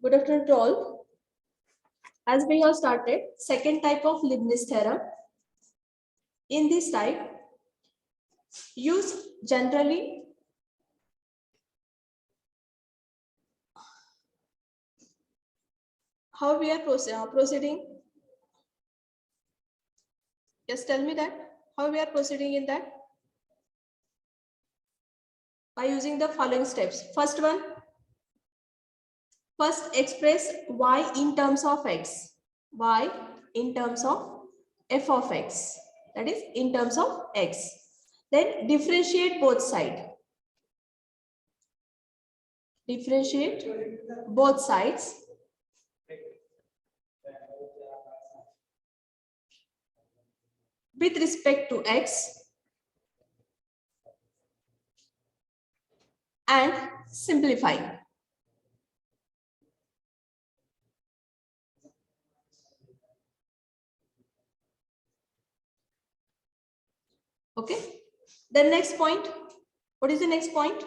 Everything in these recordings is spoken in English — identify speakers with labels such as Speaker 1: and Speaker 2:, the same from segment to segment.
Speaker 1: Good afternoon to all. As we have started, second type of Leibniz theorem. In this type, use generally how we are proceeding. Just tell me that how we are proceeding in that. By using the following steps. First one, first express y in terms of x, y in terms of f of x, that is in terms of x. Then differentiate both sides. Differentiate both sides. With respect to x and simplify. Okay. The next point. What is the next point?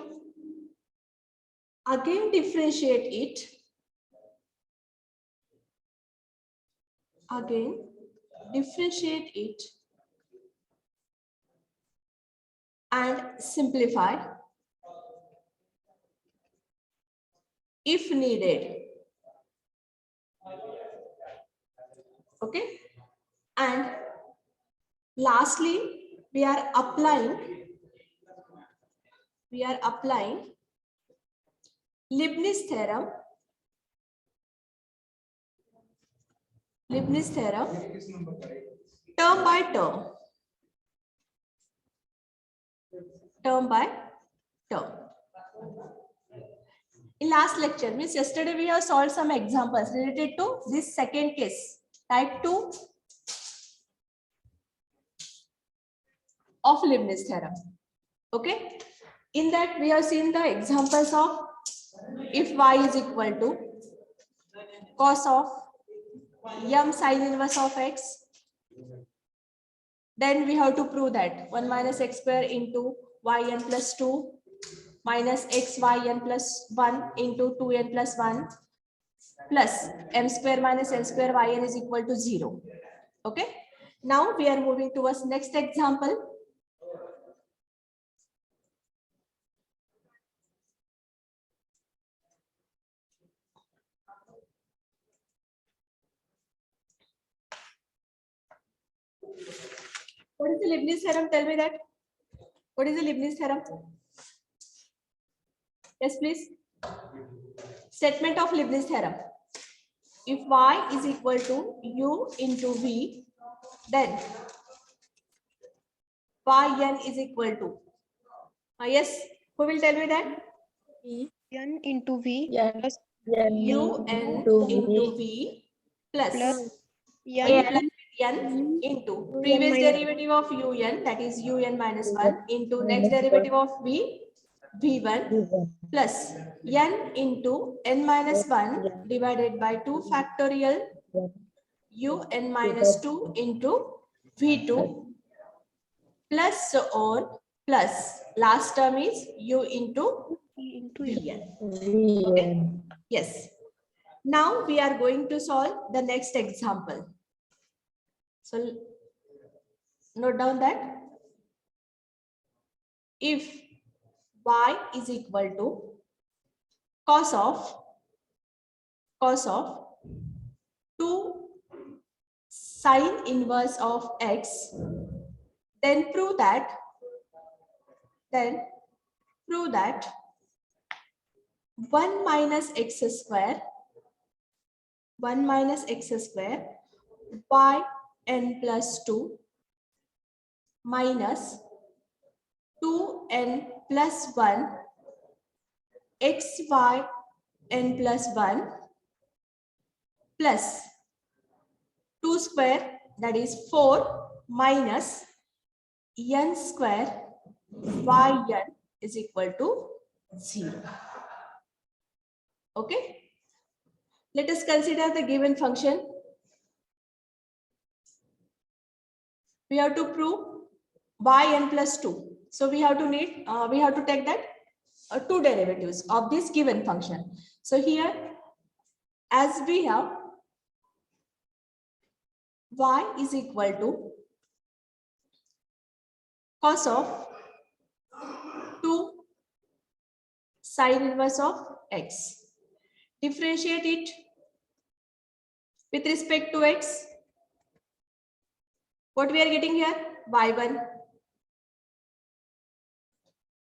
Speaker 1: Again differentiate it. Again differentiate it and simplify if needed. Okay. And lastly, we are applying Leibniz theorem. Leibniz theorem term by term. Term by term. In last lecture, means yesterday we have solved some examples related to this second case, type 2 of Leibniz theorem. Okay. In that we have seen the examples of if y is equal to cos of m sin inverse of x, then we have to prove that 1 minus x square into yn plus 2 minus xyn plus 1 into 2n plus 1 plus m square minus n square yn is equal to 0. Okay. Now we are moving towards next example. What is the Leibniz theorem? Tell me that. What is the Leibniz theorem? Yes, please. Statement of Leibniz theorem. If y is equal to u into v, then yn is equal to. Yes, who will tell me that?
Speaker 2: n into v plus
Speaker 1: un into v plus
Speaker 2: n
Speaker 1: plus n into previous derivative of un, that is un minus 1 into next derivative of v1 plus n into n minus 1 divided by 2 factorial un minus 2 into v2 plus so on plus last term is u into vn. Okay. Yes. Now we are going to solve the next example. So note down that if y is equal to cos of 2 sin inverse of x, then prove that 1 minus x square y n plus 2 minus 2n plus 1 xy n plus 1 plus 2 square, that is 4 minus n square yn is equal to 0. Okay. Let us consider the given function. We have to prove yn plus 2. So we have to take that two derivatives of this given function. So here as we have y is equal to cos of 2 sine inverse of x. Differentiate it with respect to x. What we are getting here? Y1.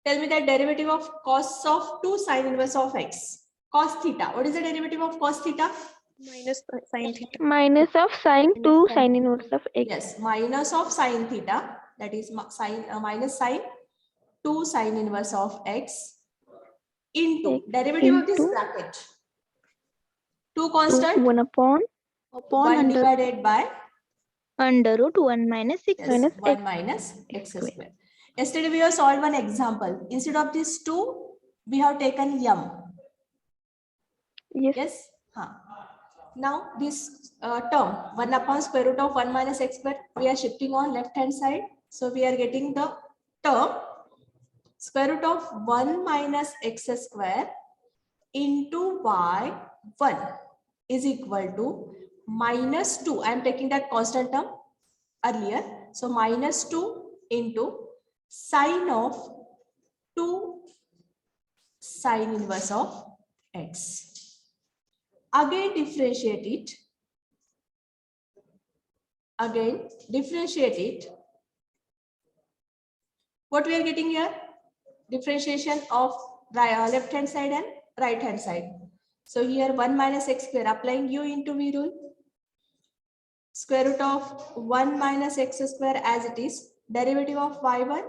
Speaker 1: Tell me the derivative of cos of 2 sine inverse of x. Cos theta. What is the derivative of cos theta?
Speaker 2: Minus sine theta.
Speaker 3: Minus of sine 2 sine inverse of x.
Speaker 1: Yes, minus of sine theta. That is minus sine 2 sine inverse of x into
Speaker 3: X
Speaker 1: derivative of this
Speaker 3: into
Speaker 1: bracket. 2 constant,
Speaker 3: 1 upon
Speaker 1: 1 divided by
Speaker 3: under root 1 minus 6
Speaker 1: yes,
Speaker 3: minus
Speaker 1: 1
Speaker 3: x.
Speaker 1: minus x
Speaker 3: square.
Speaker 1: square. Yesterday we have solved one example. Instead of this 2, we have taken m.
Speaker 3: Yes.
Speaker 1: Yes. Now this term 1 upon square root of 1 minus x square, we are shifting on left hand side. So we are getting the term square root of 1 minus x square into y1 is equal to minus 2. I am taking that constant term earlier. So minus 2 into sine of 2 sine inverse of x. Again differentiate it. Again differentiate it. What we are getting here? Differentiation of left hand side and right hand side. So here 1 minus x square, applying u into v rule. Square root of 1 minus x square as it is. Derivative of y1,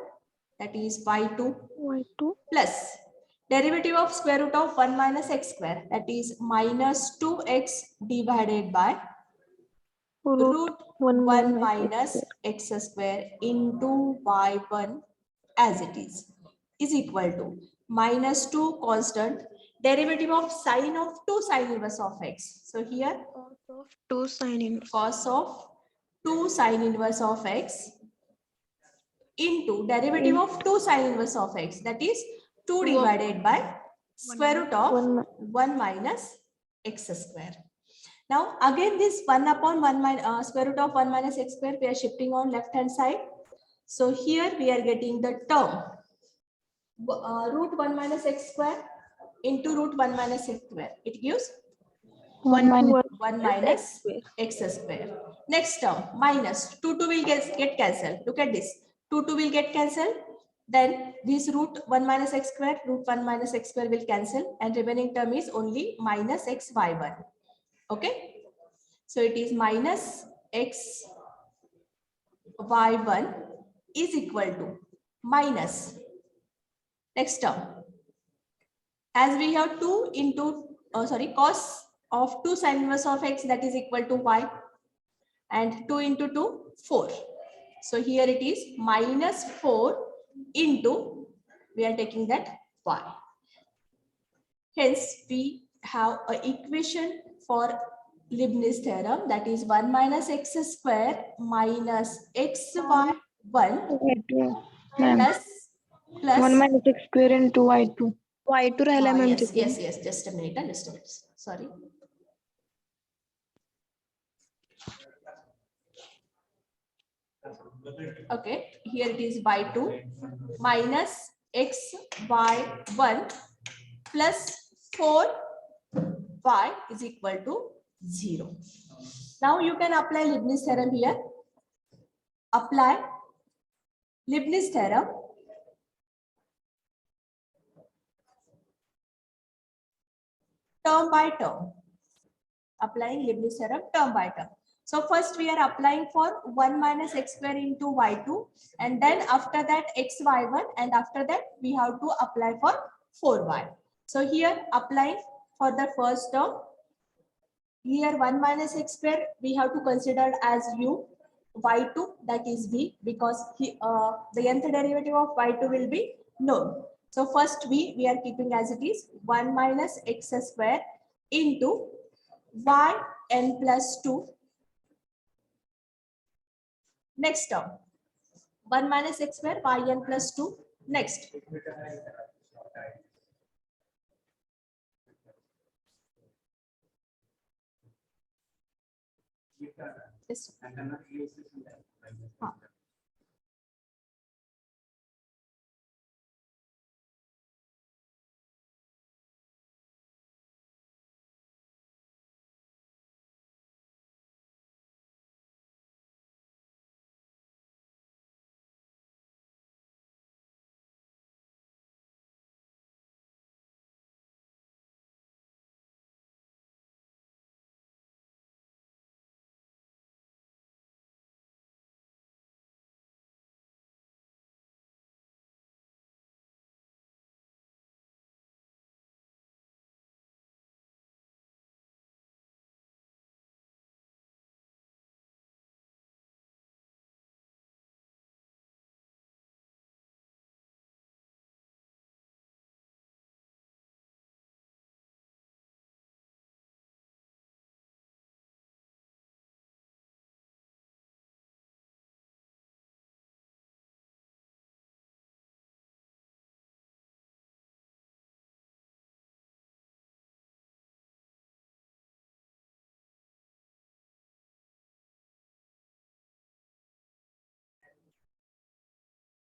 Speaker 1: that is y2.
Speaker 3: y2
Speaker 1: Plus derivative of square root of 1 minus x square, that is minus 2x divided by root 1 minus x square into y1 as it is equal to minus 2 constant derivative of sine of 2 sine inverse of x. So here
Speaker 2: Cos of 2 sine inverse.
Speaker 1: cos of 2 sine inverse of x into derivative of 2 sine inverse of x, that is 2 divided by square root of 1 minus x square. Now again this 1 upon 1 minus square root of 1 minus x square, we are shifting on left hand side. So here we are getting the term root 1 minus x square into root 1 minus x square. It gives 1 minus x square. Next term minus 2 will get cancelled. Look at this. 2 will get cancelled. Then this root 1 minus x square, root 1 minus x square will cancel, and remaining term is only minus x y1. Okay. So it is minus x y1 is equal to minus. Next term. As we have 2 into cos of 2 sine inverse of x, that is equal to y, and 2 into 2 4. So here it is minus 4 into, we are taking that y. Hence we have an equation for Leibniz theorem, that is 1 minus x square minus xy1 plus
Speaker 3: 1 minus x square into y2.
Speaker 2: y2 rahla ma'am.
Speaker 1: yes, just a minute, sorry. Okay, here it is y2 minus xy1 plus 4y is equal to 0. Now you can apply Leibniz theorem here. Apply Leibniz theorem. Term by term. Applying Leibniz theorem term by term. So first we are applying for 1 minus x square into y2, and then after that xy1, and after that we have to apply for 4y. So here applying for the first term, here 1 minus x square we have to consider as u, y2 that is v, because the nth derivative of y2 will be known. So first we are keeping as it is 1 minus x square into yn plus 2. Next term 1 minus x square yn plus 2. Next Yes. हाँ.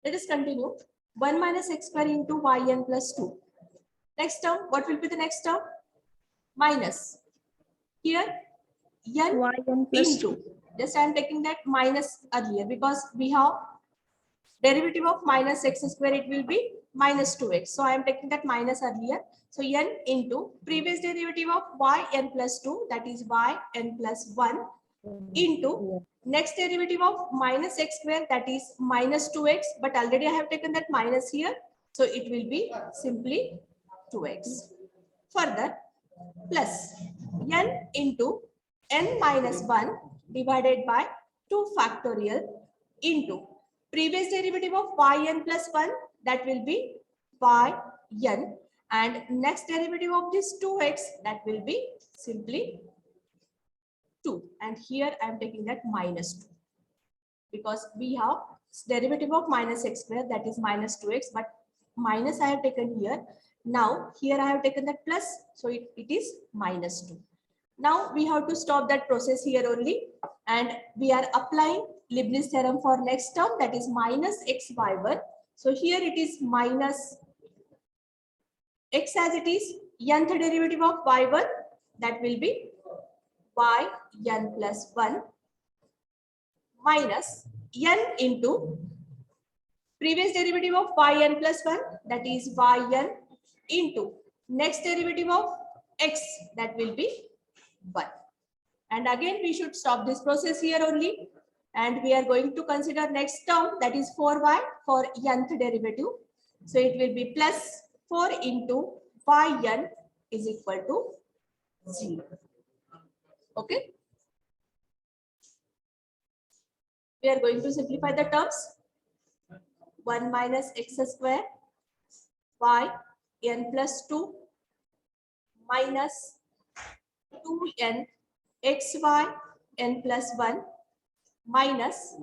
Speaker 1: Let us continue. 1 minus x square into yn plus 2. Next term, what will be the next term? Minus. Here, n
Speaker 3: Yn plus
Speaker 1: into. Just I am taking that minus earlier because we have derivative of minus x square, it will be minus 2x. So I am taking that minus earlier. So n into previous derivative of yn plus 2, that is yn plus 1 into next derivative of minus x square, that is minus 2x, but already I have taken that minus here, so it will be simply 2x. Further, plus n into n minus 1 divided by 2 factorial into previous derivative of yn plus 1, that will be yn, and next derivative of this 2x, that will be simply 2, and here I am taking that minus 2 because we have derivative of minus x square, that is minus 2x, but minus I have taken here. Now here I have taken that plus, so it is minus 2. Now we have to stop that process here only, and we are applying Leibniz theorem for next term, that is minus xy1. So here it is minus x as it is, nth derivative of y1, that will be yn plus 1 minus n into previous derivative of yn plus 1, that is yn into next derivative of x, that will be 1. And again we should stop this process here only, and we are going to consider next term, that is 4y for nth derivative. So it will be plus 4 into yn is equal to 0. Okay. We are going to simplify the terms. 1 minus x square y n plus 2 minus 2n xy n plus 1 minus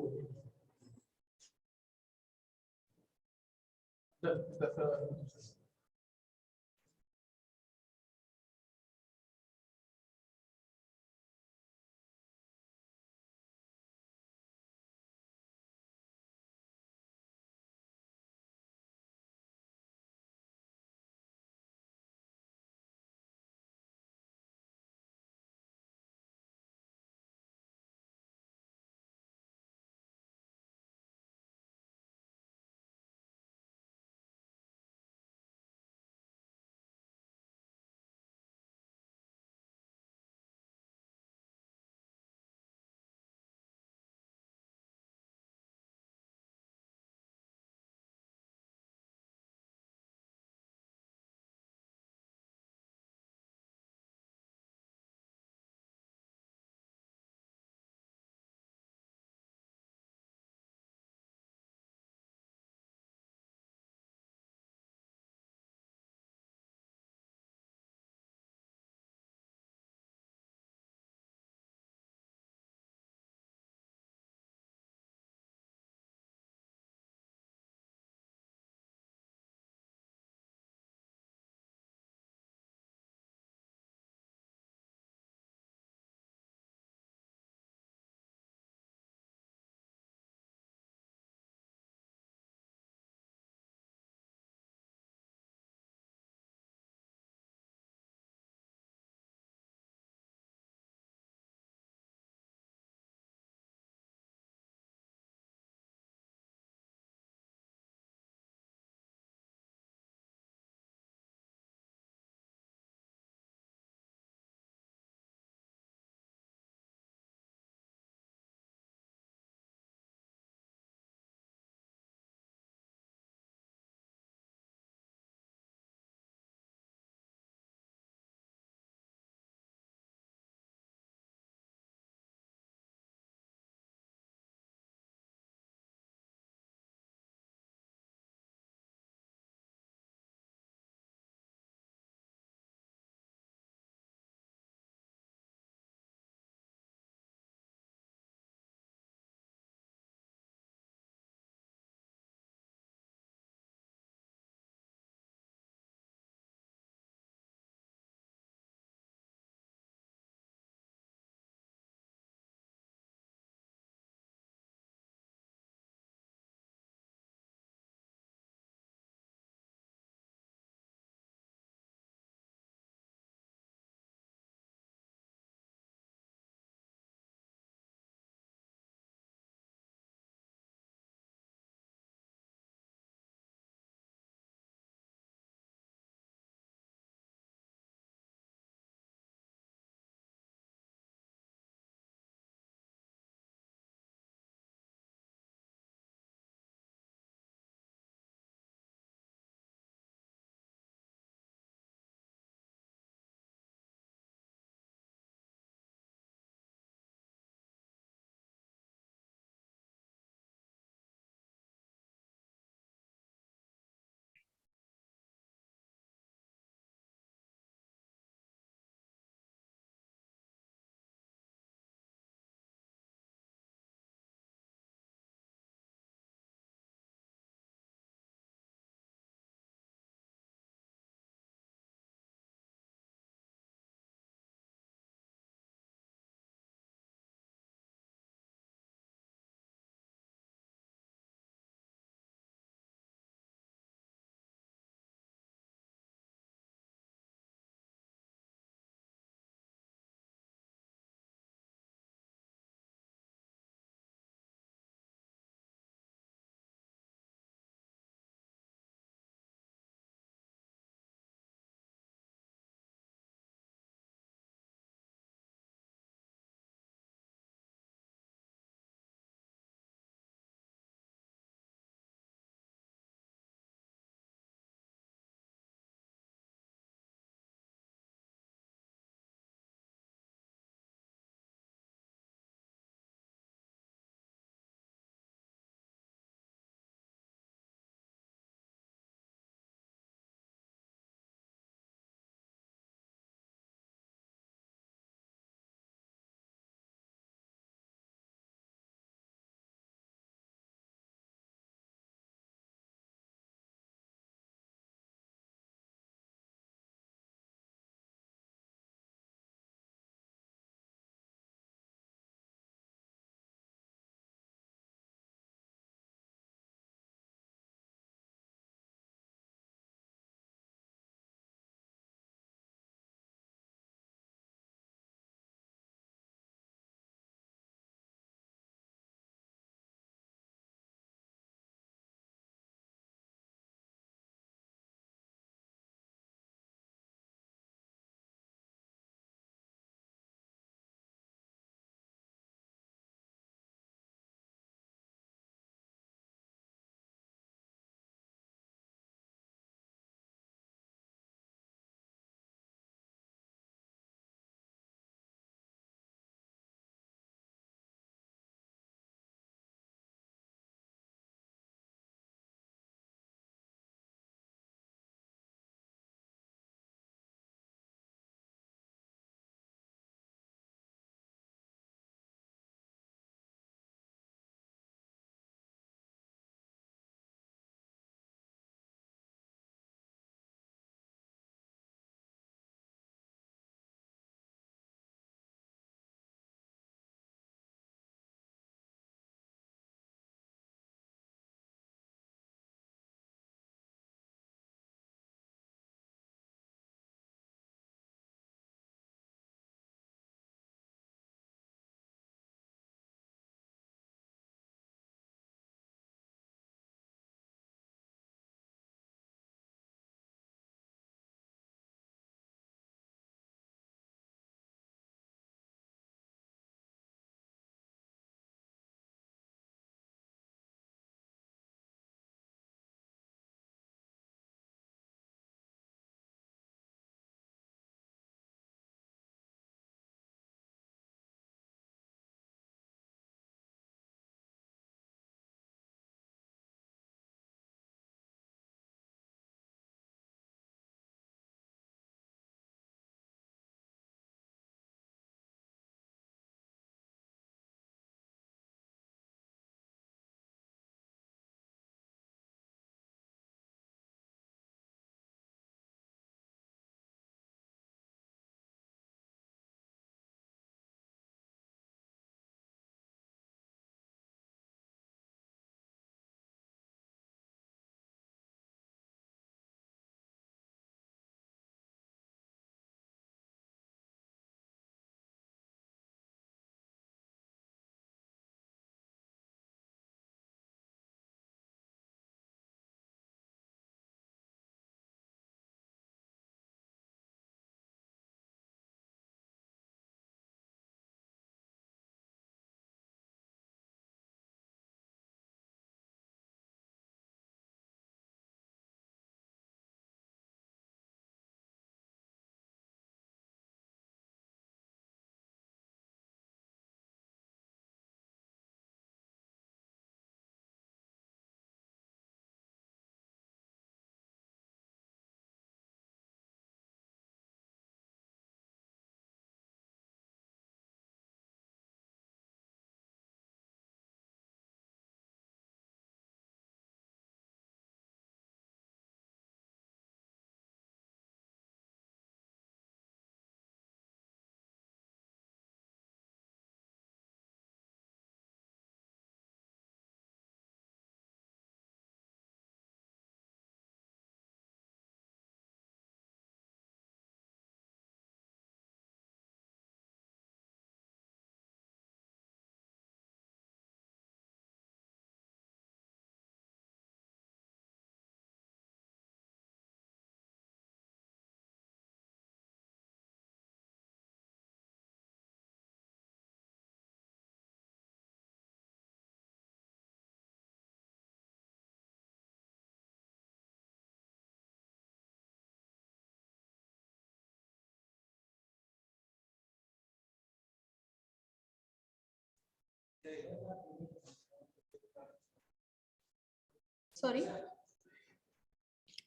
Speaker 1: Sorry.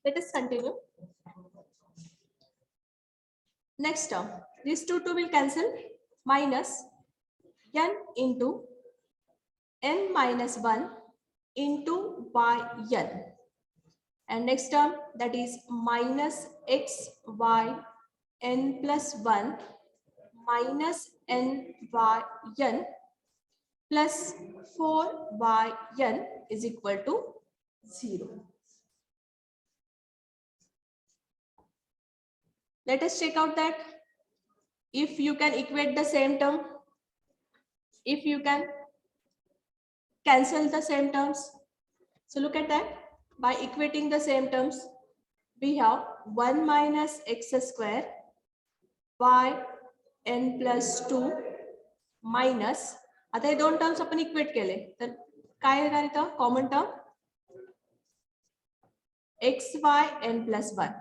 Speaker 1: Let us continue. Next term, these two will cancel. Minus n into n minus 1 into yn. And next term, that is minus x y n plus 1 minus n y n plus 4 yn is equal to 0. Let us check out that if you can equate the same term, if you can cancel the same terms. So look at that. By equating the same terms, we have 1 minus x square y n plus 2 minus, आता हे दोन terms आपण equate केले तर काय येणार इथं common term xy n plus 1.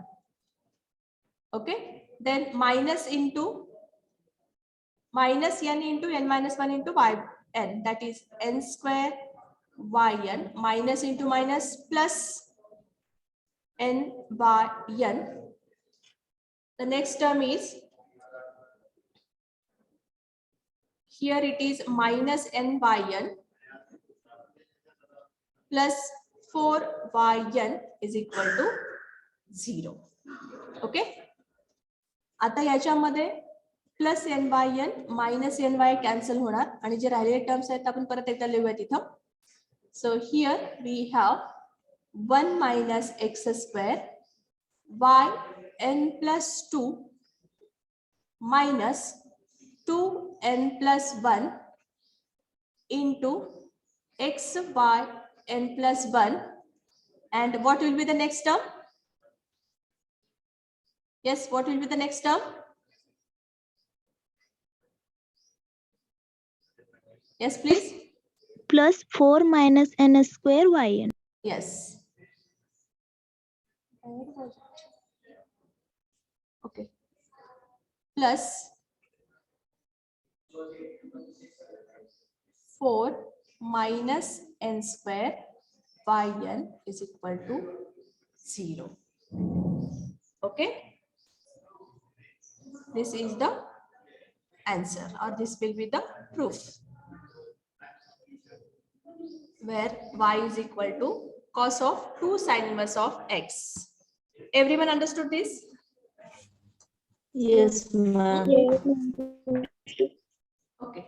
Speaker 1: Okay, then minus into minus n into n minus 1 into y n, that is n square yn minus into minus plus n by n. The next term is, here it is minus n by n plus 4yn is equal to 0. Okay, आता याच्यामध्ये plus n by n minus n y cancel होणार आणि जे राहिलेले terms आहेत आपण परत एकदा लिहूयात इथं. So here we have 1 minus x square y n plus 2 minus 2n plus 1 into x y n plus 1, and what will be the next term? Yes, what will be the next term? Yes, please.
Speaker 3: Plus 4 minus n square yn.
Speaker 1: Yes. Okay. Plus 4 minus n square yn is equal to 0. Okay. This is the answer, or this will be the proof, where y is equal to cos of 2 sin inverse of x. Everyone understood this?
Speaker 4: Yes, ma'am.
Speaker 1: Okay.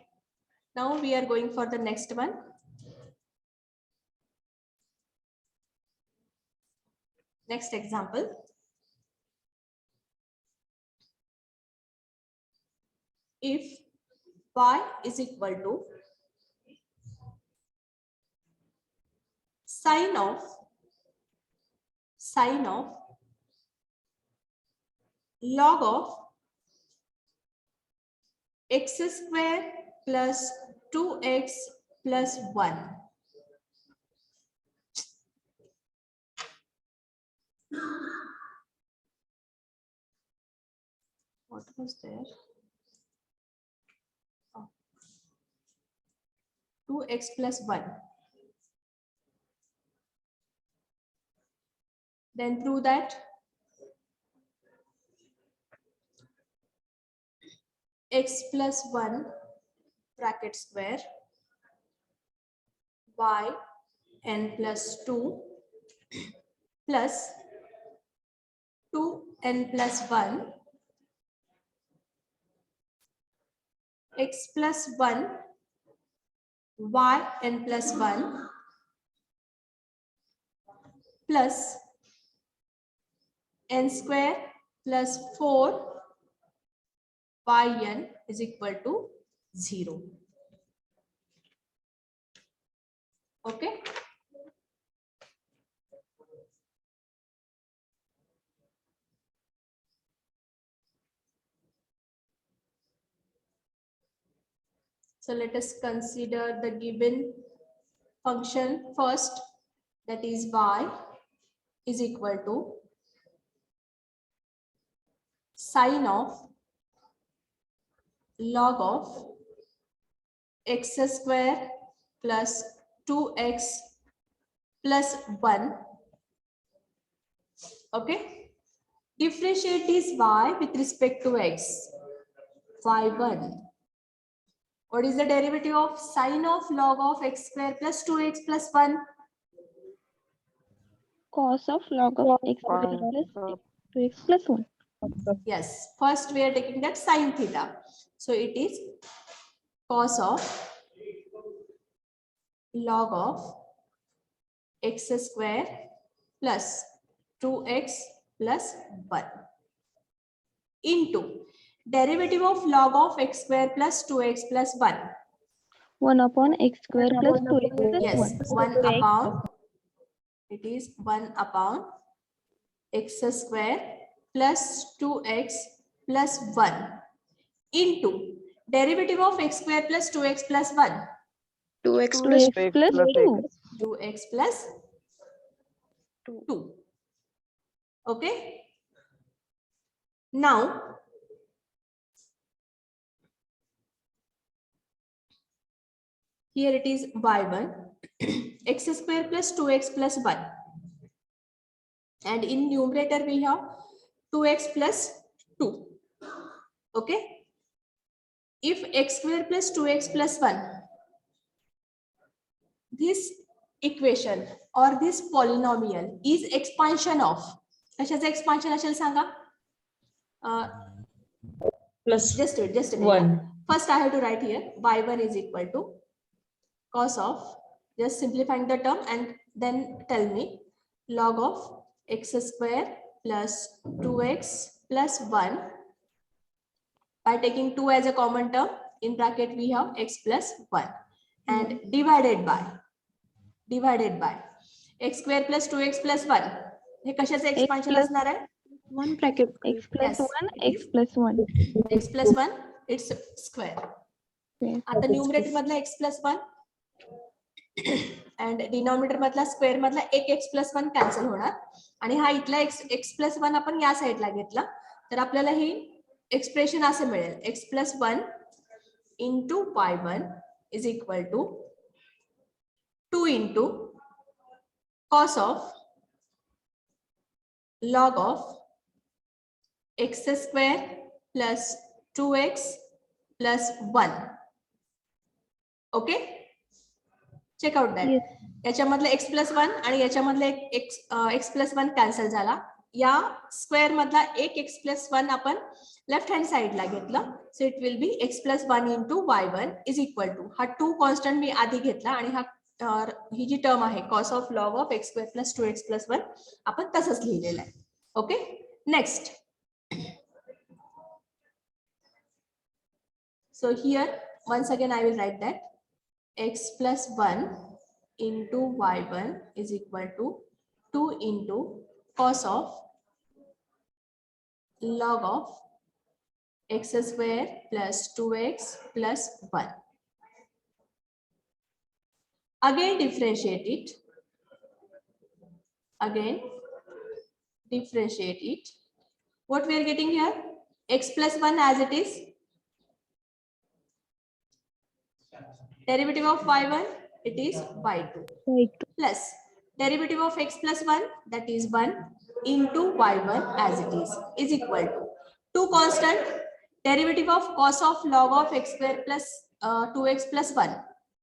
Speaker 1: Now we are going for the next one. Next example. If y is equal to sine of log of x square plus 2x plus 1. What was there? 2x plus 1. Then through that, x plus 1 bracket square y n plus 2 plus 2n plus 1 x plus 1 y n plus 1 plus n square plus 4 yn is equal to 0. Okay. So let us consider the given function first, that is y is equal to sine of log of x square plus 2x plus 1. Okay. Differentiate this y with respect to x. y1. What is the derivative of sine of log of x square plus 2x plus 1?
Speaker 3: Cos of log of x square plus 2x plus 1.
Speaker 1: Yes. First we are taking that sine theta. So it is cos of log of x square plus 2x plus 1 into derivative of log of x square plus 2x plus 1.
Speaker 3: 1 upon x square plus 2x plus
Speaker 1: Yes,
Speaker 3: 1.
Speaker 1: 1 upon, it is 1 upon x square plus 2x plus 1 into derivative of x square plus 2x plus 1.
Speaker 2: 2x plus
Speaker 3: 2x plus 2.
Speaker 1: 2x plus 2. Okay. Now, here it is y1, x square plus 2x plus 1. And in numerator we have 2x plus 2. Okay. If x square plus 2x plus 1, this equation or this polynomial is expansion of, कशाचं expansion असेल सांगा? Just a minute. First I have to write here y1 is equal to cos of, just simplifying the term and then tell me log of x square plus 2x plus 1. By taking 2 as a common term, in bracket we have x plus 1 and divided by x square plus 2x plus 1. हे कशाचं expansion असणार आहे?
Speaker 2: 1 bracket.
Speaker 3: X plus
Speaker 1: Yes,
Speaker 3: 1,
Speaker 1: it
Speaker 3: x
Speaker 1: is.
Speaker 3: plus 1.
Speaker 1: x plus 1, it's square.
Speaker 3: Yes.
Speaker 1: आता numerator मधला x plus 1 and denominator मधला square मधला एक x plus 1 cancel होणार आणि हा इथला x plus 1 आपण या साइडला घेतला तर आपल्याला ही एक्सप्रेशन असे मिळेल x plus 1 into y1 is equal to 2 into cos of log of x square plus 2x plus 1. Okay? Check out that.
Speaker 3: Yes.
Speaker 1: याच्यामधलं x plus 1 आणि याच्यामधलं x plus 1 कॅन्सल झाला. या स्क्वेअर मधला एक x plus 1 आपण left hand साइडला घेतला. So it will be x plus 1 into y1 is equal to हा 2 constant मी आधी घेतला आणि हा ही जी टर्म आहे cos of log of x square plus 2x plus 1 आपण तसंच लिहिलेलं आहे. Okay, next. So here once again I will write that x plus 1 into y1 is equal to 2 into cos of log of x square plus 2x plus 1. Again differentiate it. Again differentiate it. What we are getting here? X plus 1 as it is. Derivative of y1, it is y2 plus derivative of x plus 1, that is 1 into y1 as it is equal to 2 constant derivative of cos of log of x square plus 2x plus 1.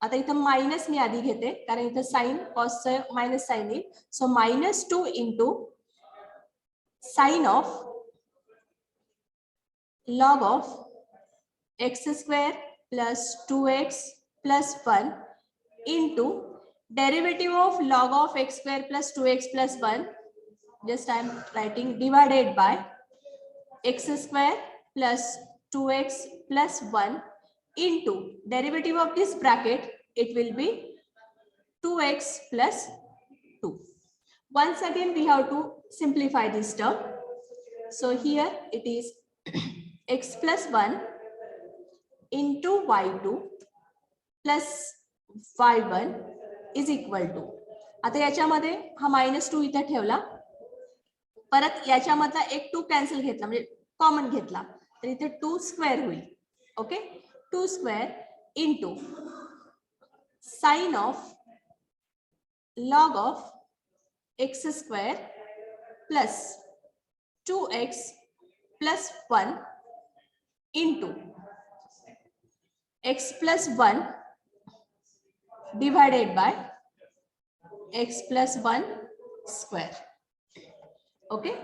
Speaker 1: आता इथं minus मी आधी घेते कारण इथं sign cos minus sine येईल. So minus 2 into sine of log of x square plus 2x plus 1 into derivative of log of x square plus 2x plus 1. Just I am writing divided by x square plus 2x plus 1 into derivative of this bracket. It will be 2x plus 2. Once again we have to simplify this term. So here it is x plus 1 into y2 plus y1 is equal to, आता याच्यामध्ये हा -2 इथे ठेवला, परत याच्यामधला एक 2 cancel घेतला म्हणजे common घेतला तर इथे 2 स्क्वेअर होईल. Okay, 2 square into sine of log of x square plus 2x plus 1 into x plus 1 divided by x plus 1 square. Okay,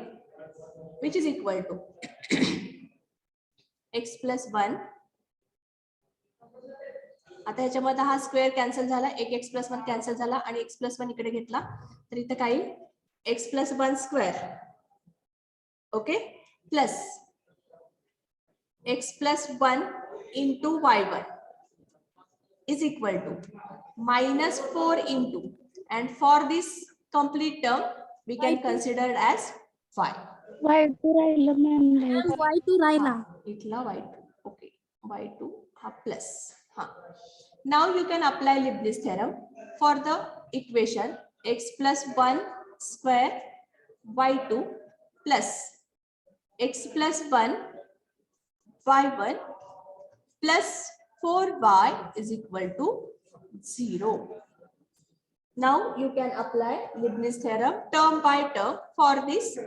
Speaker 1: which is equal to x plus 1. आता ह्याच्यामध्ये हा स्क्वेअर कॅन्सल झाला, एक x plus 1 cancel झाला आणि x plus 1 इकडे घेतला तर इथे काय x plus 1 square. Okay, plus x plus 1 into y1 is equal to minus 4 into, and for this complete term we can consider as y.
Speaker 3: y2 राहिलं मॅम.
Speaker 2: y2 राहिला.
Speaker 1: इथला y2. ओके, y2 हा plus. Now you can apply Leibniz theorem for the equation x plus 1 square y2 plus x plus 1 y1 plus 4y is equal to 0. Now you can apply Leibniz theorem term by term for this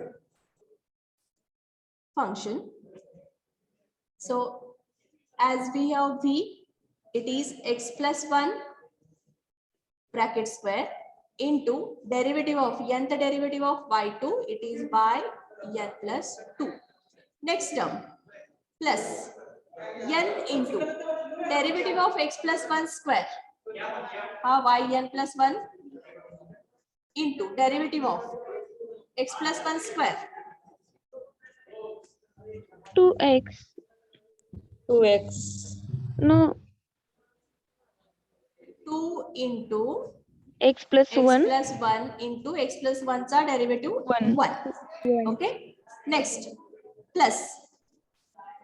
Speaker 1: function. So as we have v, it is x plus 1 bracket square into derivative of nth derivative of y2, it is y n plus 2. Next term plus n into derivative of x plus 1 square, y n plus 1 into derivative of x plus 1 square,
Speaker 3: 2x.
Speaker 4: 2x.
Speaker 3: No,
Speaker 1: 2 into
Speaker 3: x plus
Speaker 1: x
Speaker 3: 1.
Speaker 1: plus 1 into x plus 1 चा derivative 1. Okay, next plus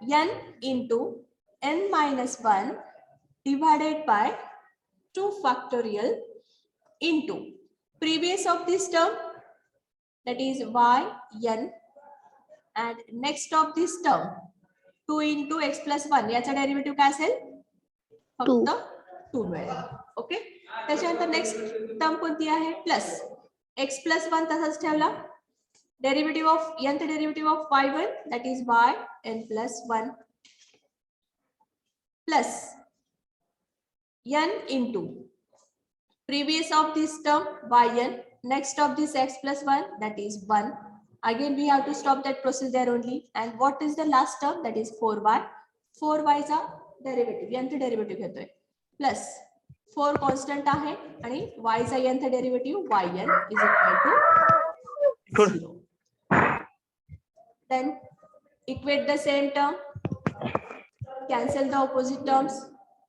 Speaker 1: n into n minus 1 divided by 2 factorial into previous of this term, that is y n, and next of this term 2 into x plus 1 याचा derivative काय असेल, फक्त 2 मिळेल. Okay, त्याच्यानंतर next term कोणती आहे, plus x plus 1 तसाच ठेवला, derivative of nth derivative of y1 that is y n plus 1 plus n into previous of this term yn, next of this x plus 1 that is 1. Again we have to stop that process there only, and what is the last term, that is 4y. 4y चा derivative nth derivative घेतोय plus 4 constant आहे आणि y चा nth derivative yn is equal to 0. Then equate the same term, cancel the opposite terms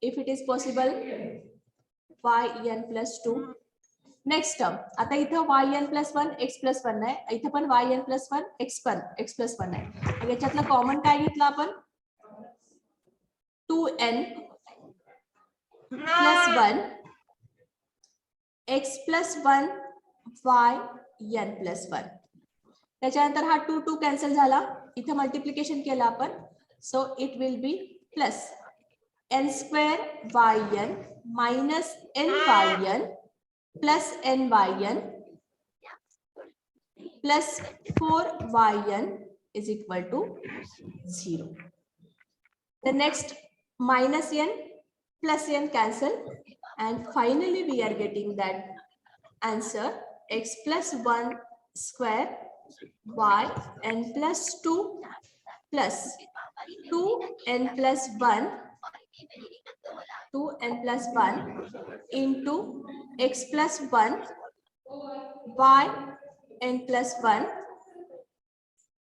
Speaker 1: if it is possible, yn plus 2. Next term, आता इथं yn plus 1 x plus 1 आहे, इथं पण yn plus 1 x plus 1 आहे. मग याच्यातलं common काय घेतलं आपण, 2n plus 1 x plus 1 yn plus 1. त्याच्यानंतर हा 2 2 कॅन्सल झाला, इथं मल्टिप्लिकेशन केलं आपण, so it will be plus n square yn minus nyn plus nyn plus 4yn is equal to 0. The next minus n plus n cancel, and finally we are getting that answer x plus 1 square y n plus 2 plus 2n plus 1 2n plus 1 into x plus 1 y n plus 1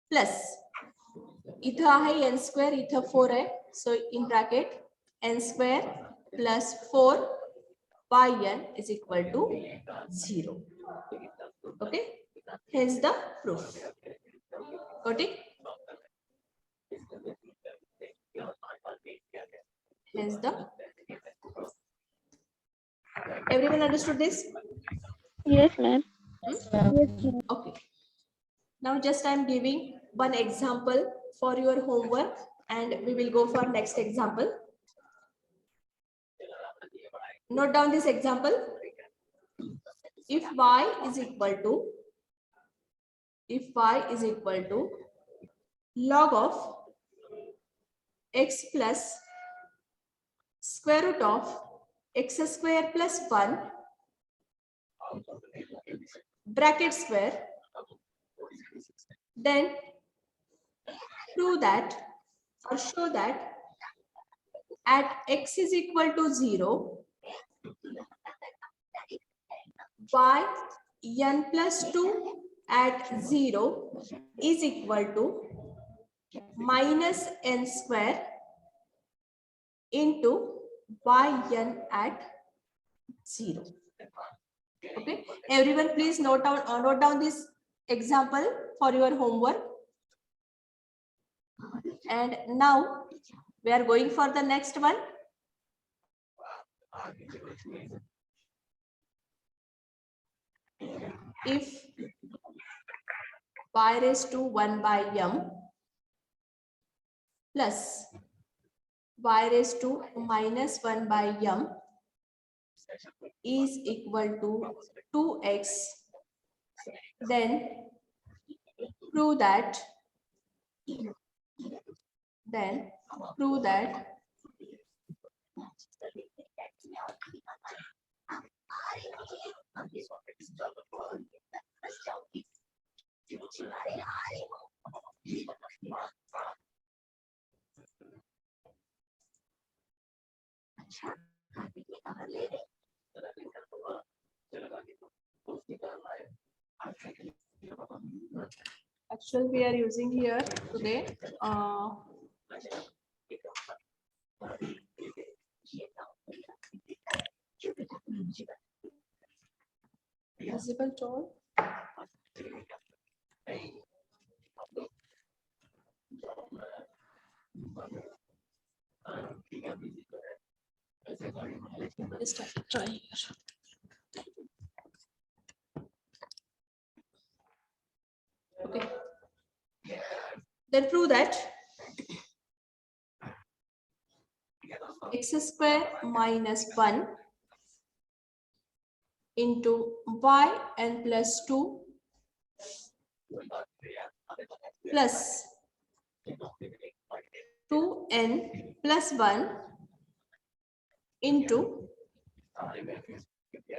Speaker 1: plus इथं आहे n square, इथं 4 आहे, so in bracket n square plus 4 yn is equal to 0. Okay, hence the proof. Got it? Hence the, everyone understood this?
Speaker 3: Yes, ma'am.
Speaker 1: Okay. Now just I am giving one example for your homework and we will go for next example. Note down this example. If y is equal to log of x plus square root of x square plus 1 bracket square, then prove that or show that at x is equal to 0, y n plus 2 at 0 is equal to minus n square into yn at 0. Okay, everyone please note down this example for your homework. And now we are going for the next one. If y raised to 1 by m plus y raised to minus 1 by m is equal to 2x, then prove that actually we are using here today visible tone. Just have to try here. Okay. Then prove that x square minus 1 into yn plus 2 plus 2n plus 1 into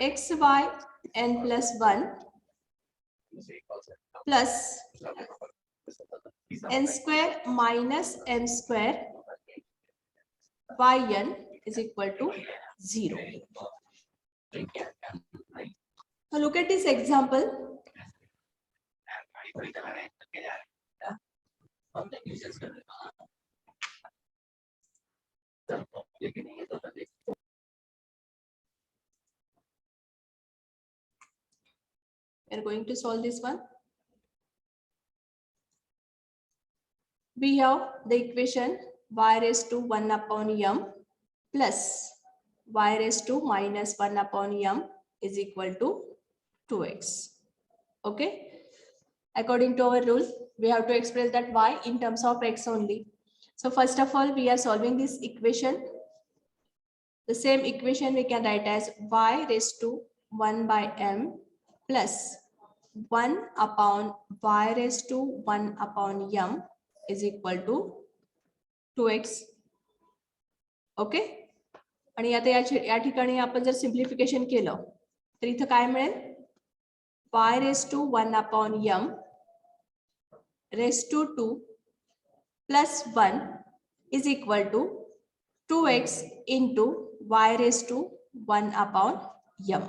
Speaker 1: xy n plus 1 plus n square minus m square yn is equal to 0. So look at this example. We are going to solve this one. We have the equation y raised to 1 upon m plus y raised to minus 1 upon m is equal to 2x. Okay. According to our rule, we have to express that y in terms of x only. So first of all, we are solving this equation. The same equation we can write as y raised to 1 by m plus 1 upon y raised to 1 upon m is equal to 2x. Okay. आणि आता या ठिकाणी आपण जर simplification केलं तर इथं काय मिळेल, y raised to 1 upon m raised to 2 plus 1 is equal to 2x into y raised to 1 upon m.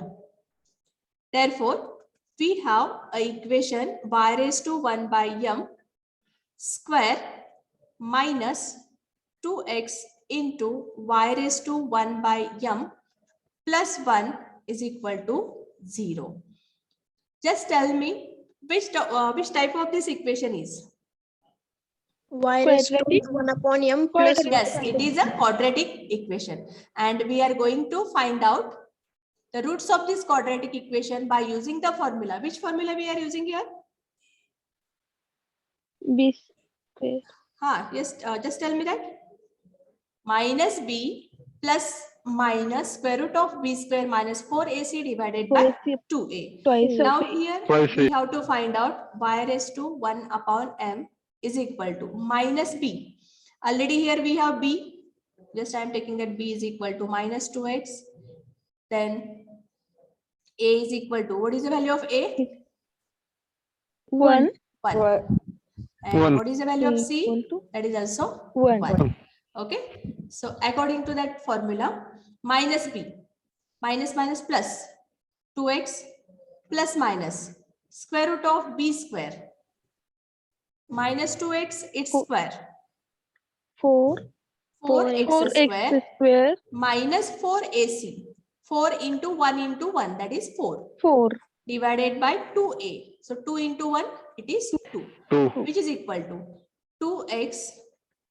Speaker 1: Therefore, we have a equation y raised to 1 by m square minus 2x into y raised to 1 by m plus 1 is equal to 0. Just tell me which type of this equation is?
Speaker 2: Y raised to 1 upon m plus
Speaker 1: Yes, it is a quadratic equation, and we are going to find out the roots of this quadratic equation by using the formula. Which formula we are using here?
Speaker 2: b square.
Speaker 1: Yes, just tell me that. Minus b plus minus square root of b square minus 4ac divided by 2a.
Speaker 2: Twice
Speaker 1: Now
Speaker 2: of
Speaker 1: here
Speaker 5: Twice
Speaker 1: we
Speaker 5: a.
Speaker 1: have to find out y raised to 1 upon m is equal to minus b. Already here we have b. Just I am taking that b is equal to minus 2x. Then a is equal to, what is the value of a?
Speaker 2: 1.
Speaker 1: 1. And
Speaker 5: One.
Speaker 1: what is the value of c?
Speaker 2: Equal to
Speaker 1: That is also
Speaker 2: 1.
Speaker 1: 1. Okay. So according to that formula, minus b, minus minus plus 2x plus minus square root of b square minus 2x its
Speaker 2: Four.
Speaker 1: square
Speaker 2: 4.
Speaker 1: 4x
Speaker 2: 4x
Speaker 1: square
Speaker 2: square.
Speaker 1: minus 4ac, 4 into 1 into 1, that is 4,
Speaker 2: 4.
Speaker 1: divided by 2a. So 2 into 1, it is 2,
Speaker 5: 2.
Speaker 1: which is equal to 2x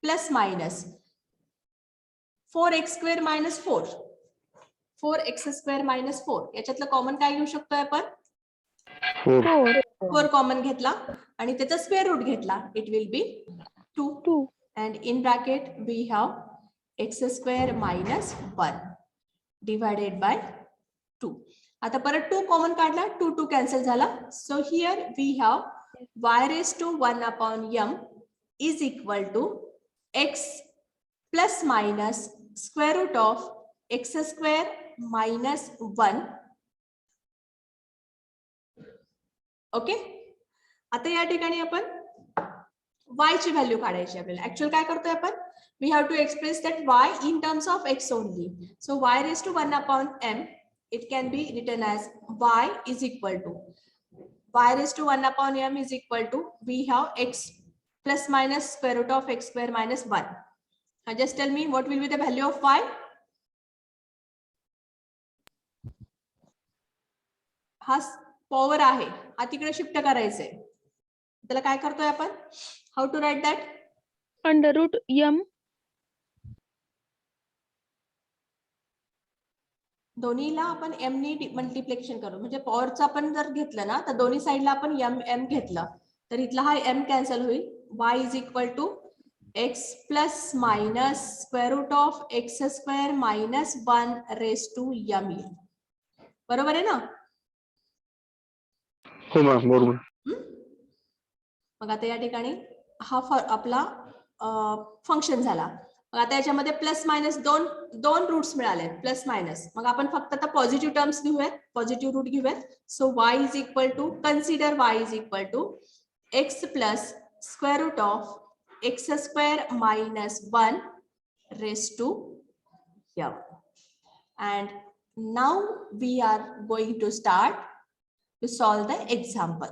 Speaker 1: plus minus 4x square minus 4, 4x square minus 4. याच्यातलं common काय घेऊ शकतोय आपण?
Speaker 5: 4.
Speaker 2: 4.
Speaker 1: 4 common घेतला आणि त्याचा square root घेतला. It will be 2.
Speaker 2: 2.
Speaker 1: And in bracket we have x square minus 1 divided by 2. आता परत 2 कॉमन काढला, 2 2 कॅन्सल झाला. So here we have y raised to 1 upon m is equal to x plus minus square root of x square minus 1. Okay. आता या ठिकाणी आपण y ची value काढायची आपल्याला. ऍक्च्युअल काय करतोय आपण? We have to express that y in terms of x only. So y raised to 1 upon m, it can be written as y is equal to y raised to 1 upon m is equal to, we have x plus minus square root of x square minus 1. Now just tell me what will be the value of y? हा power आहे, हा तिकडे shift करायचंय. त्याला काय करतोय आपण? How to write that?
Speaker 2: Under root m.
Speaker 1: दोन्हीला आपण m ने मल्टिप्लिकेशन करू. म्हणजे पॉवरचं आपण जर घेतलं ना, तर दोन्ही साईडला आपण m घेतलं तर इथला हा m कॅन्सल होईल. y is equal to x plus minus square root of x square minus 1 raise to m येईल. बरोबर आहे ना?
Speaker 5: हो मॅम, बरोबर.
Speaker 1: मग आता या ठिकाणी हा आपला फंक्शन झाला. मग आता याच्यामध्ये प्लस मायनस दोन रूट्स मिळाले, प्लस मायनस. मग आपण फक्त आता पॉझिटिव्ह टर्म्स घेऊयात, पॉझिटिव्ह रूट घेऊयात. So y is equal to, consider y is equal to x plus square root of x square minus 1 raise to m. And now we are going to start to solve the example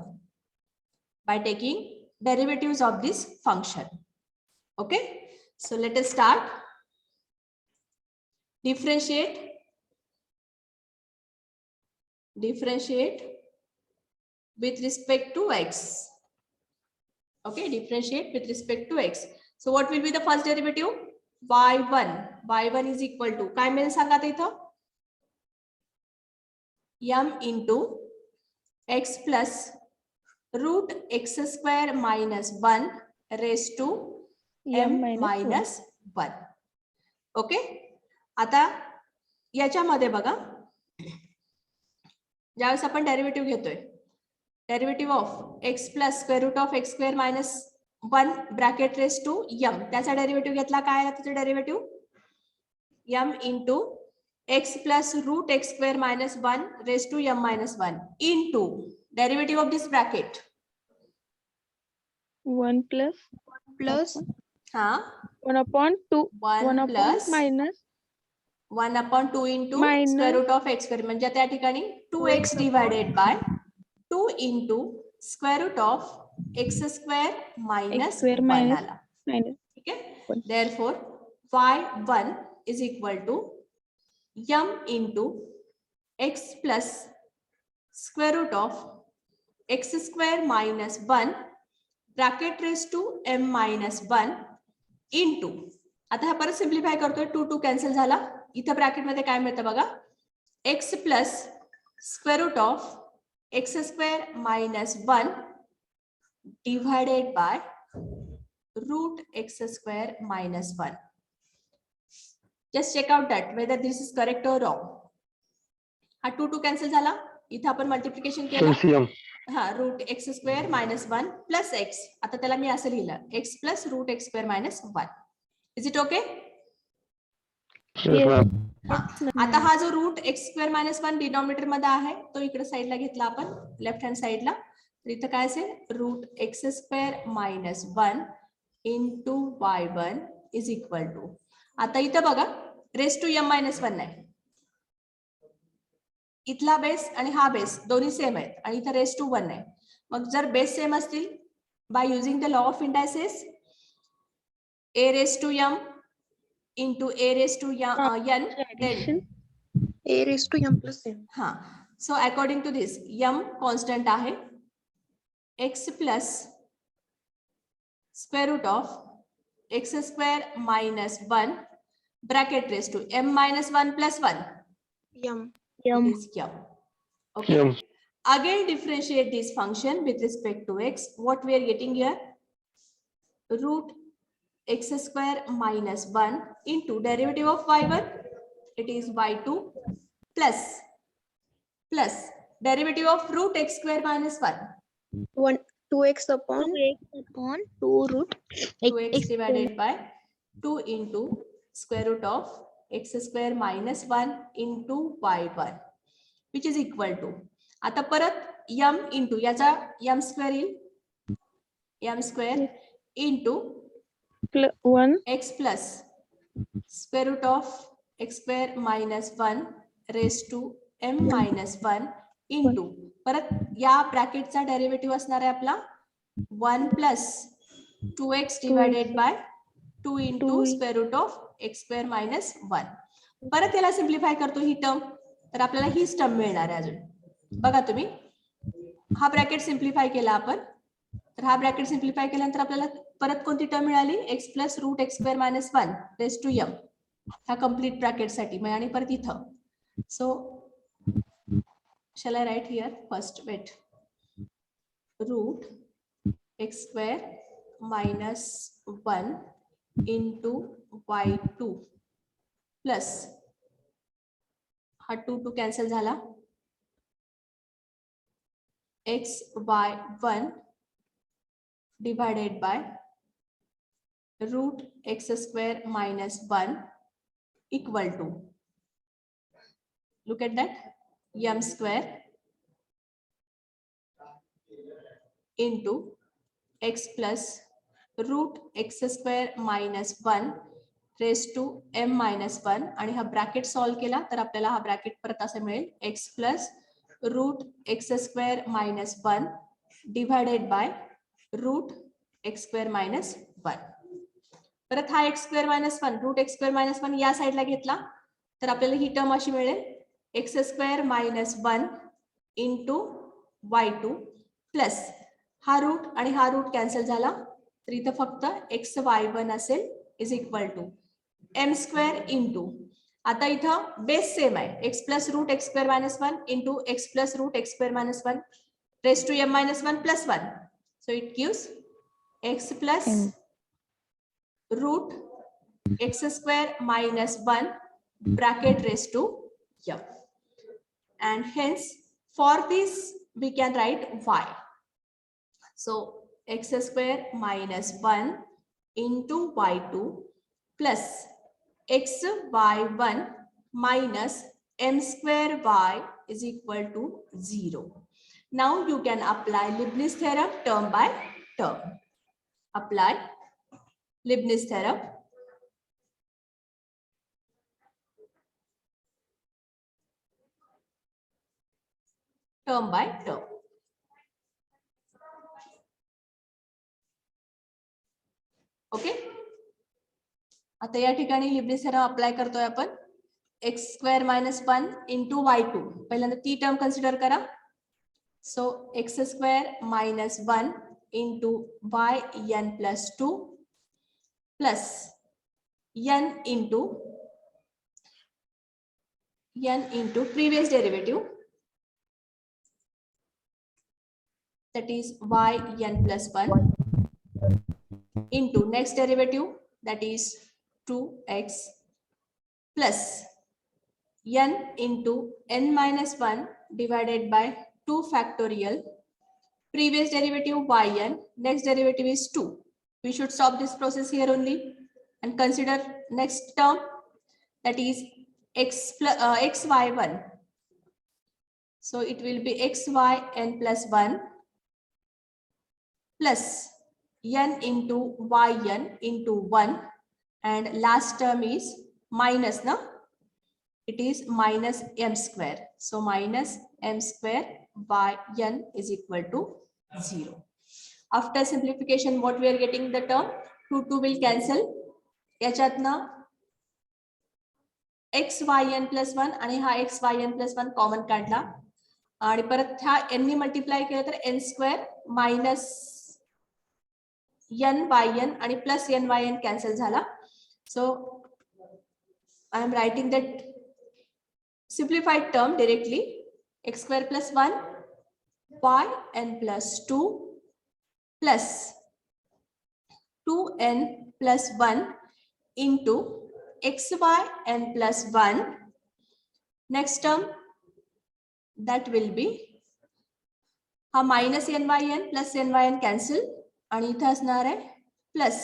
Speaker 1: by taking derivatives of this function. Okay, so let us start. Differentiate with respect to x. Okay, differentiate with respect to x. So what will be the first derivative? y1 is equal to, काय मिळेल सांगा आता इथं? m into x plus root x square minus 1 raised to m minus 1. Okay. आता याच्यामध्ये बघा, ज्यावेळेस आपण derivative घेतोय, derivative of x plus square root of x square minus 1 bracket raise to m, त्याचा डेरिव्हेटिव्ह घेतला. काय आहे त्याचा derivative? m into x plus root x square minus 1 raise to m minus 1 into derivative of this bracket
Speaker 2: 1 plus
Speaker 1: हा
Speaker 2: 1 upon 2.
Speaker 1: 1
Speaker 2: 1 upon
Speaker 1: plus
Speaker 2: minus
Speaker 1: 1 upon 2 into
Speaker 2: Minus.
Speaker 1: square root of x square. म्हणजे त्या ठिकाणी 2x divided by 2 into square root of x square minus
Speaker 2: X square
Speaker 1: 1
Speaker 2: minus.
Speaker 1: आला.
Speaker 2: minus
Speaker 1: ठीक आहे.
Speaker 2: 1.
Speaker 1: Therefore y1 is equal to m into x plus square root of x square minus 1 bracket raised to m minus 1 into, आता हा परत simplify करतोय, 2 2 cancel झाला. इथं bracket मध्ये काय मिळतं बघा, x plus square root of x square minus 1 divided by root x square minus 1. Just check out that whether this is correct or wrong. हा 2 कॅन्सल झाला. इथं आपण मल्टिप्लिकेशन केलं.
Speaker 5: LCM.
Speaker 1: हा root x square minus 1 plus x. आता त्याला मी असं लिहिलं x plus root x square minus 1. Is it okay?
Speaker 5: Yes, ma'am.
Speaker 1: आता हा जो root x square minus 1 denominator मध्ये आहे तो इकडे साईडला घेतला आपण लेफ्ट हँड साईडला. तर इथं काय असेल root x square minus 1 into y1 is equal to. आता इथं बघा रेस टू m मायनस 1 नाही. इथला बेस आणि हा बेस दोन्ही सेम आहेत आणि इथं रेस टू 1 आहे. मग जर बेस सेम असतील by using the law of indices a raise to m into a raised to n, then
Speaker 2: A raised to m plus n.
Speaker 1: हाँ. So according to this, m constant आहे x plus square root of x square minus 1 bracket raised to m minus 1 plus 1.
Speaker 2: M.
Speaker 1: It is m. Okay.
Speaker 5: M.
Speaker 1: Again differentiate this function with respect to x. What we are getting here? Root x square minus 1 into derivative of y1, it is y2 plus derivative of root x square minus 1,
Speaker 2: 2x upon
Speaker 3: 2x upon 2 root
Speaker 1: 2x divided by 2 into square root of x square minus 1 into y1 which is equal to. आता परत m into याचा m square येईल, m square into
Speaker 4: 1
Speaker 1: x plus square root of x square minus 1 raised to m minus 1 into परत या ब्रॅकेटचा derivative असणार आहे आपला 1 plus 2x divided by 2 into square root of x square minus 1. परत याला simplify करतो ही term तर आपल्याला हीच टर्म मिळणार आहे. अजून बघा तुम्ही हा ब्रॅकेट सिम्प्लिफाय केला आपण तर हा ब्रॅकेट सिम्प्लिफाय केल्यानंतर आपल्याला परत कोणती टर्म मिळाली x plus root x square minus 1 raise to m ह्या कम्प्लीट ब्रॅकेट साठी आणि परत इथं. सो shall I write here first? Wait. Root x square minus 1 into y2 plus हा 2 कॅन्सल झाला x y1 divided by root x square minus 1 equal to, look at that, m square into x plus root x square minus 1 raised to m minus 1 आणि हा bracket solve केला तर आपल्याला हा bracket परत असं मिळेल x plus root x square minus 1 divided by root x square minus 1. परत हा x square minus 1 root x square minus 1 या साईडला घेतला तर आपल्याला ही टर्म अशी मिळेल x square minus 1 into y2 plus हा रूट आणि हा रूट कॅन्सल झाला तर इथं फक्त x y1 असेल is equal to m square into आता इथं बेस सेम आहे x plus root x square minus 1 into x plus root x square minus 1 raise to m minus 1 plus 1. So it gives x plus root x square minus 1 bracket raised to m. And hence for this we can write y. So x square minus 1 into y2 plus x y1 minus m square y is equal to 0. Now you can apply Leibniz theorem term by term. Apply Leibniz theorem. Term by term. Okay. आता या ठिकाणी Leibniz theorem apply करतोय आपण x square minus 1 into y2 पहिल्यांदा ती term consider करा. So x square minus 1 into yn plus 2 plus n into previous derivative that is yn plus 1 into next derivative that is 2x plus n into n minus 1 divided by 2 factorial. Previous derivative yn, next derivative is 2. We should stop this process here only and consider next term, that is xy1. So it will be xyn plus 1 plus n into yn into 1, and last term is minus, no? It is minus m square. So minus m square by n is equal to 0. After simplification, what we are getting the term? 2 will cancel. याच्यातनं xyn plus 1 आणि हा xyn plus 1 common काढला आणि परत ह्या n नी multiply केलं तर n square minus n by n आणि plus n by n cancel झाला. सो I am writing that simplified term directly. X square plus 1 y n plus 2 plus 2n plus 1 into xy n plus 1. Next term, that will be हा minus n by n plus n by n cancel आणि इथे असणार आहे plus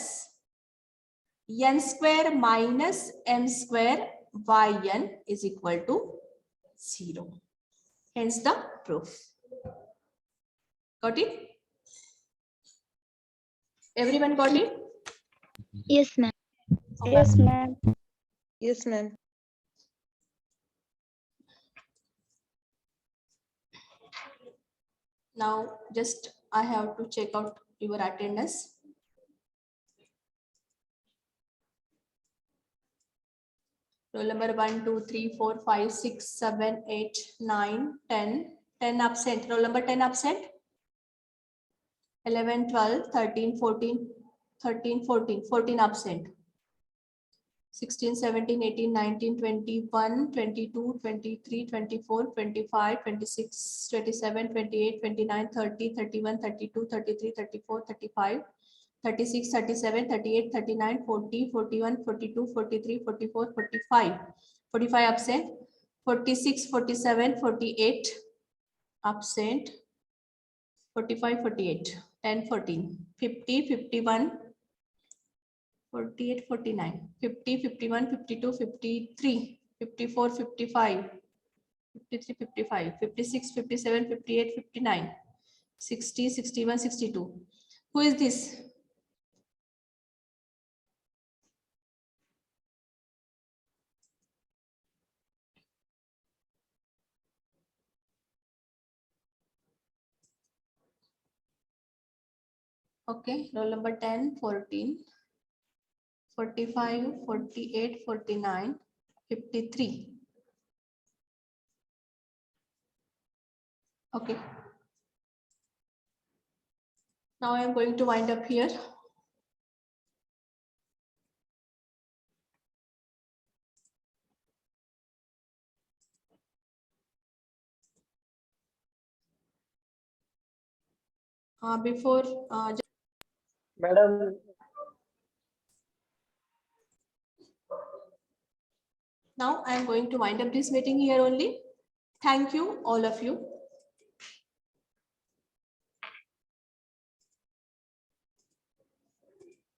Speaker 1: n square minus m square yn is equal to 0. Hence the proof. Got it? Everyone got it?
Speaker 3: Yes, ma'am.
Speaker 4: Yes, ma'am.
Speaker 2: Yes, ma'am.
Speaker 1: Now just I have to check out your attendance. Roll number 1, 2, 3, 4, 5, 6, 7, 8, 9, 10. 10 absent. Roll number 10 absent. 11, 12, 13, 14, 13, 14, 14 absent. 16, 17, 18, 19, 21, 22, 23, 24, 25, 26, 27, 28, 29, 30, 31, 32, 33, 34, 35, 36, 37, 38, 39, 40, 41, 42, 43, 44, 45, 45 absent, 46, 47, 48 absent, 45, 48, 10, 14, 50, 51, 48, 49, 50, 51, 52, 53, 54, 55, 53, 55, 56, 57, 58, 59, 60, 61, 62. Who is this? Okay, roll number 10, 14, 45, 48, 49, 53. Okay. Now I am going to wind up here. Before
Speaker 2: Madam.
Speaker 1: now I am going to wind up this meeting here only. Thank you, all of you.